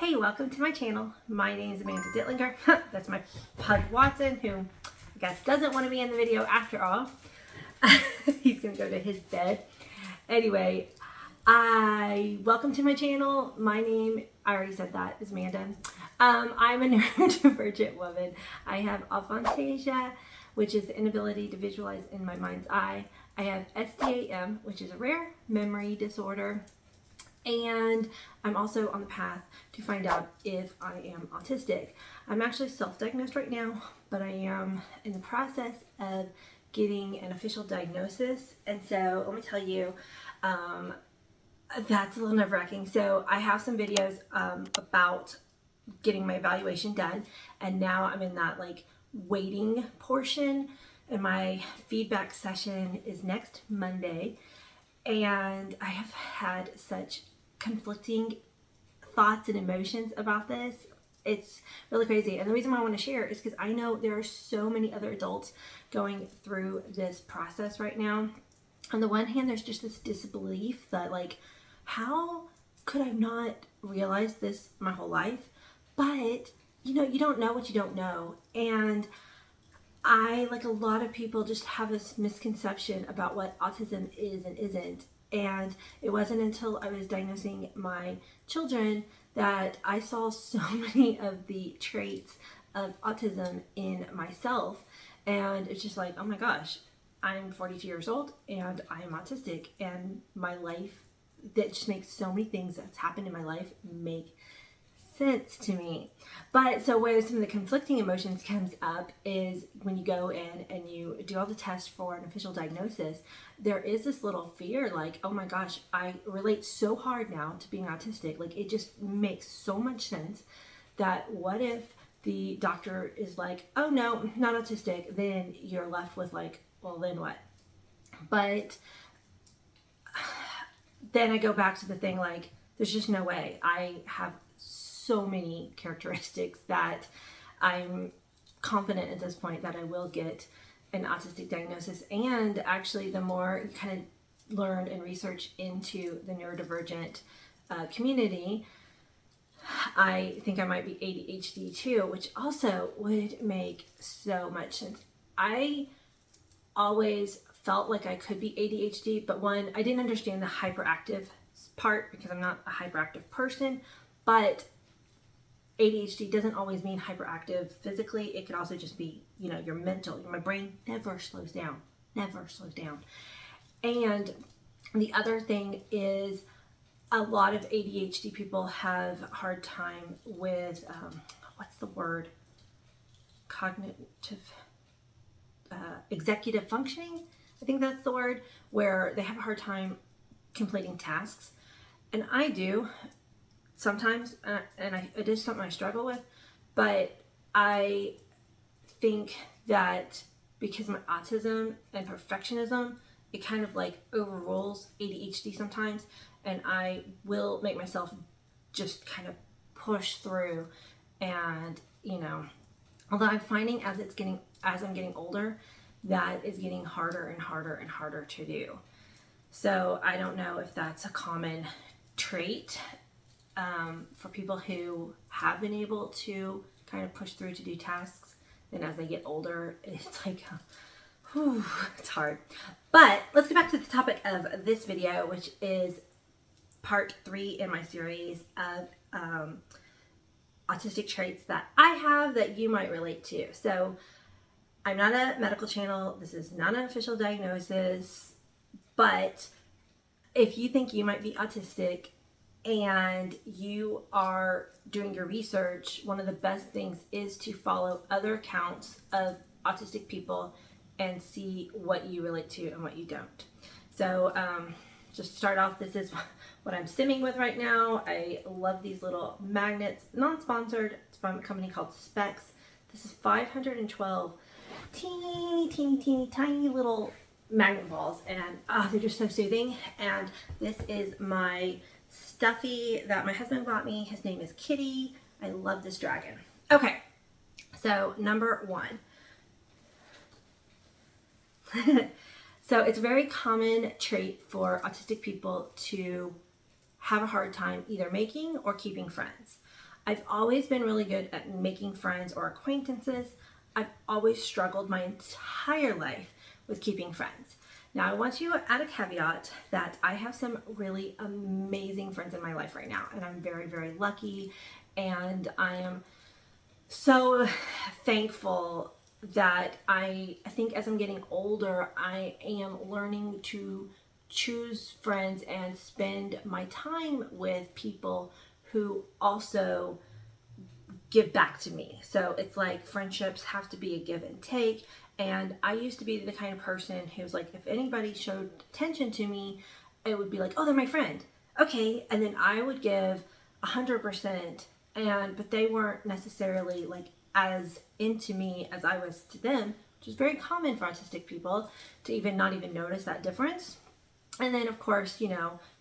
Hey, welcome to my channel. My name is Amanda Dittlinger. That's my pug Watson, who I guess doesn't want to be in the video after all. He's gonna go to his bed. Anyway, welcome to my channel. My name, I already said that, is Amanda. I'm a neurodivergent woman. I have aphantasia, which is the inability to visualize in my mind's eye. I have SDAM, which is a rare memory disorder. And I'm also on the path to find out if I am autistic. I'm actually self-diagnosed right now, but I am in the process of getting an official diagnosis. And so let me tell you, that's a little nerve-wracking. So I have some videos about getting my evaluation done, and now I'm in that like waiting portion, and my feedback session is next Monday. And I have had such conflicting thoughts and emotions about this. It's really crazy. And the reason why I want to share is because I know there are so many other adults going through this process right now. On the one hand, there's just this disbelief that like, how could I not realize this my whole life? But you know, you don't know what you don't know. And I, like a lot of people, just have this misconception about what autism is and isn't. And it wasn't until I was diagnosing my children that I saw so many of the traits of autism in myself. And it's just like, oh my gosh, I'm 42 years old and I am autistic, and my life, that just makes so many things that's happened in my life make sense to me. But so where some of the conflicting emotions comes up is when you go in and you do all the tests for an official diagnosis, there is this little fear like, oh my gosh, I relate so hard now to being autistic. Like, it just makes so much sense that what if the doctor is like, oh no, not autistic, then you're left with like, well, then what? But then I go back to the thing like, there's just no way. I have so many characteristics that I'm confident at this point that I will get an autistic diagnosis. And actually, the more you kind of learn and research into the neurodivergent community, I think I might be ADHD too, which also would make so much sense. I always felt like I could be ADHD, but one, I didn't understand the hyperactive part because I'm not a hyperactive person, but ADHD doesn't always mean hyperactive physically. It could also just be, you know, your mental. My brain never slows down, never slows down. And the other thing is a lot of ADHD people have a hard time with, what's the word? Cognitive, executive functioning. I think that's the word, where they have a hard time completing tasks. And I do sometimes, and it is something I struggle with, but I think that because of my autism and perfectionism, it kind of like overrules ADHD sometimes, and I will make myself just kind of push through. And you know, although I'm finding as I'm getting older, that is getting harder and harder and harder to do. So I don't know if that's a common trait for people who have been able to kind of push through to do tasks. Then as they get older, it's like, whew, it's hard. But let's get back to the topic of this video, which is part 3 in my series of autistic traits that I have that you might relate to. So I'm not a medical channel. This is not an official diagnosis, but if you think you might be autistic and you are doing your research, one of the best things is to follow other accounts of autistic people and see what you relate to and what you don't. So just to start off, this is what I'm stimming with right now. I love these little magnets, non-sponsored. It's from a company called Specs. This is 512 teeny tiny little magnet balls, and they're just so soothing. And this is my stuffy that my husband got me. His name is Kitty. I love this dragon. Okay, so number 1. So it's a very common trait for autistic people to have a hard time either making or keeping friends. I've always been really good at making friends or acquaintances. I've always struggled my entire life with keeping friends. Now, I want to add a caveat that I have some really amazing friends in my life right now, and I'm very, very lucky, and I am so thankful that I think as I'm getting older, I am learning to choose friends and spend my time with people who also give back to me. So it's like friendships have to be a give and take. And I used to be the kind of person who's like, if anybody showed attention to me, it would be like, oh, they're my friend. Okay. And then I would give 100%, but they weren't necessarily like as into me as I was to them, which is very common for autistic people to even not even notice that difference. And then, of course,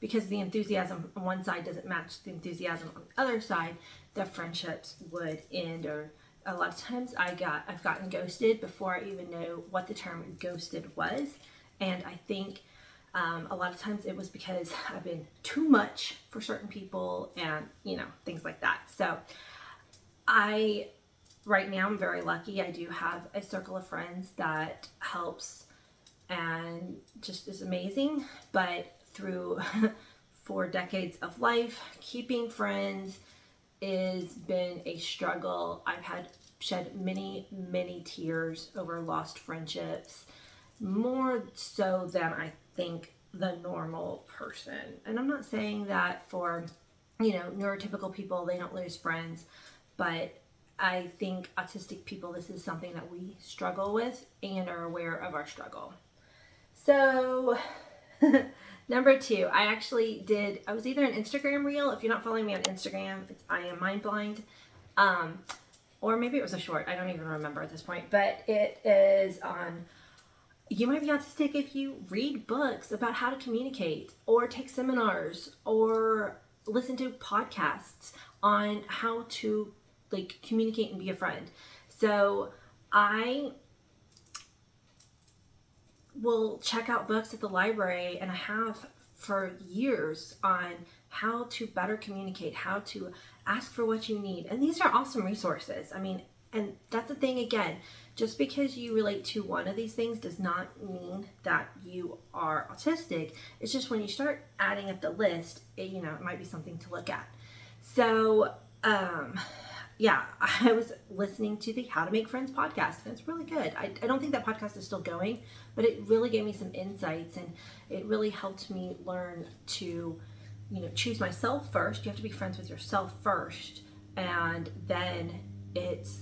because the enthusiasm on one side doesn't match the enthusiasm on the other side, the friendships would end. Or a lot of times I've gotten ghosted before I even know what the term ghosted was. And I think a lot of times it was because I've been too much for certain people and, things like that. So right now I'm very lucky. I do have a circle of friends that helps and just is amazing. But through 4 decades of life, keeping friends has been a struggle. I've had shed many, many tears over lost friendships, more so than I think the normal person. And I'm not saying that for, neurotypical people, they don't lose friends, but I think autistic people, this is something that we struggle with and are aware of our struggle. So number 2, I was either an Instagram reel. If you're not following me on Instagram, I am mind blind. Or maybe it was a short. I don't even remember at this point, but it is on, you might be autistic if you read books about how to communicate or take seminars or listen to podcasts on how to communicate and be a friend. So I will check out books at the library, and I have for years, on how to better communicate, how to ask for what you need. And these are awesome resources. And that's the thing again, just because you relate to one of these things does not mean that you are autistic. It's just when you start adding up the list, it might be something to look at. So, I was listening to the How to Make Friends podcast, and it's really good. I don't think that podcast is still going, but it really gave me some insights, and it really helped me learn to, choose myself first. You have to be friends with yourself first, and then it's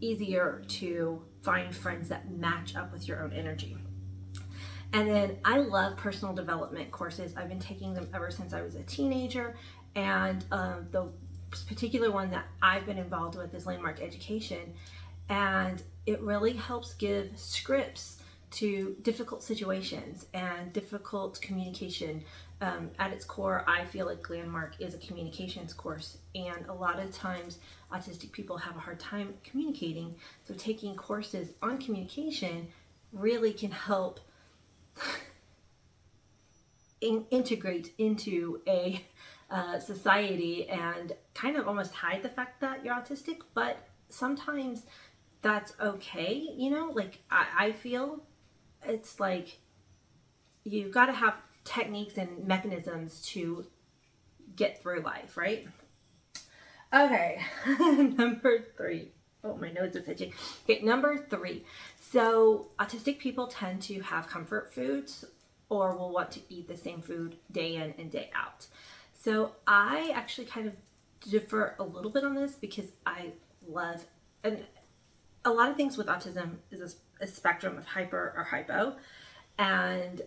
easier to find friends that match up with your own energy. And then I love personal development courses. I've been taking them ever since I was a teenager, and the particular one that I've been involved with is Landmark Education, and it really helps give scripts to difficult situations and difficult communication. At its core, I feel like Landmark is a communications course, and a lot of times autistic people have a hard time communicating, so taking courses on communication really can help integrate into a society and kind of almost hide the fact that you're autistic, but sometimes that's okay. I feel it's like you've got to have techniques and mechanisms to get through life, right? Okay, number 3. Oh, my nose is itching. Okay, number 3. So autistic people tend to have comfort foods or will want to eat the same food day in and day out. So I actually kind of differ a little bit on this because I love, and a lot of things with autism is a spectrum of hyper or hypo. And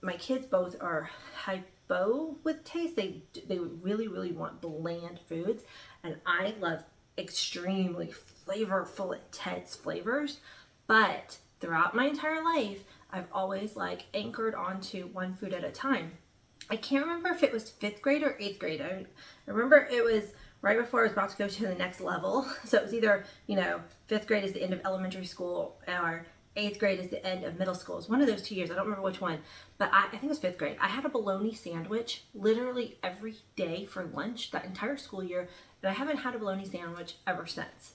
my kids both are hypo with taste. They really, really want bland foods. And I love extremely flavorful, intense flavors. But throughout my entire life, I've always anchored onto one food at a time. I can't remember if it was 5th grade or 8th grade. I remember it was right before I was about to go to the next level. So it was either, 5th grade is the end of elementary school, or 8th grade is the end of middle school. It's one of those 2 years. I don't remember which one, but I think it was 5th grade. I had a bologna sandwich literally every day for lunch that entire school year, and I haven't had a bologna sandwich ever since.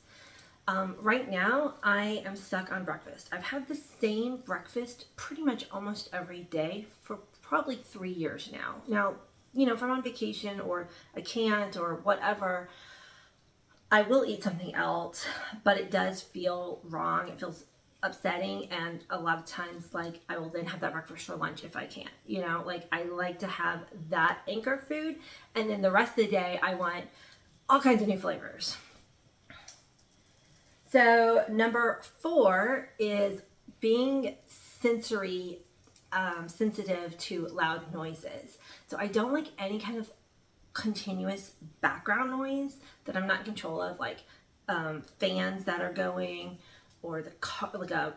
Right now, I am stuck on breakfast. I've had the same breakfast pretty much almost every day for probably 3 years now. Now, you know, if I'm on vacation or I can't or whatever, I will eat something else, but it does feel wrong. It feels upsetting, and a lot of times, like, I will then have that breakfast for lunch if I can. You know, like, I like to have that anchor food, and then the rest of the day, I want all kinds of new flavors. So number 4 is being sensory sensitive to loud noises. So I don't like any kind of continuous background noise that I'm not in control of, like fans that are going, or the car, like a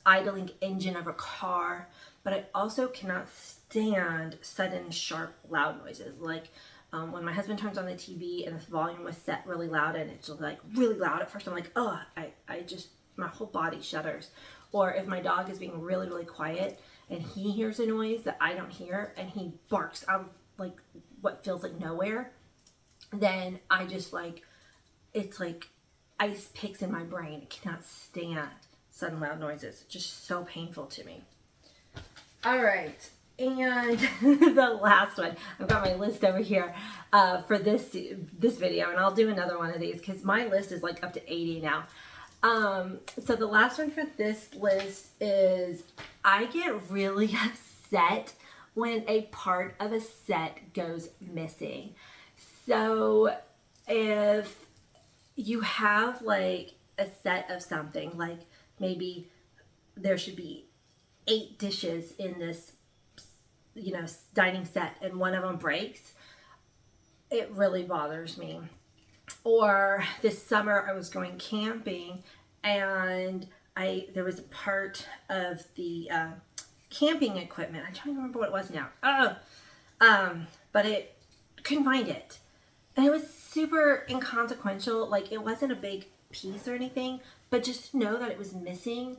idling engine of a car. But I also cannot stand sudden, sharp, loud noises. Like when my husband turns on the TV and the volume was set really loud and it's like really loud at first, I'm like, oh, I just, my whole body shudders. Or if my dog is being really, really quiet and he hears a noise that I don't hear and he barks out of like what feels like nowhere, then I just like, it's like ice picks in my brain. I cannot stand sudden loud noises. It's just so painful to me. All right. And the last one, I've got my list over here for this video, and I'll do another one of these because my list is like up to 80 now. So the last one for this list is I get really upset when a part of a set goes missing. So if you have like a set of something, like maybe there should be 8 dishes in this, you know, dining set, and one of them breaks, it really bothers me. Or this summer I was going camping and there was a part of the camping equipment, I'm trying to remember what it was now, but it couldn't find it, and it was super inconsequential. Like, it wasn't a big piece or anything, but just to know that it was missing,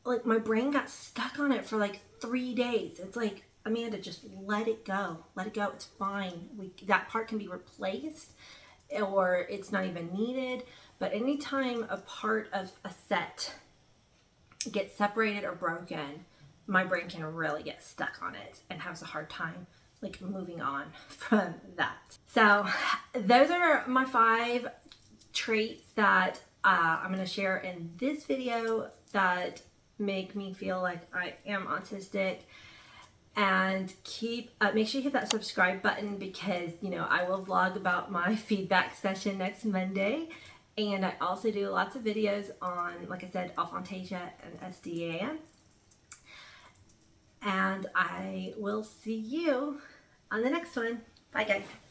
like, my brain got stuck on it for like 3 days. It's like, Amanda, just let it go. Let it go. It's fine. That part can be replaced, or it's not even needed. But anytime a part of a set gets separated or broken, my brain can really get stuck on it and has a hard time like moving on from that. So those are my 5 traits that I'm going to share in this video that make me feel like I am autistic. And make sure you hit that subscribe button, because, you know, I will vlog about my feedback session next Monday. And I also do lots of videos on, like I said, aphantasia and SDAN. And I will see you on the next one. Bye, guys.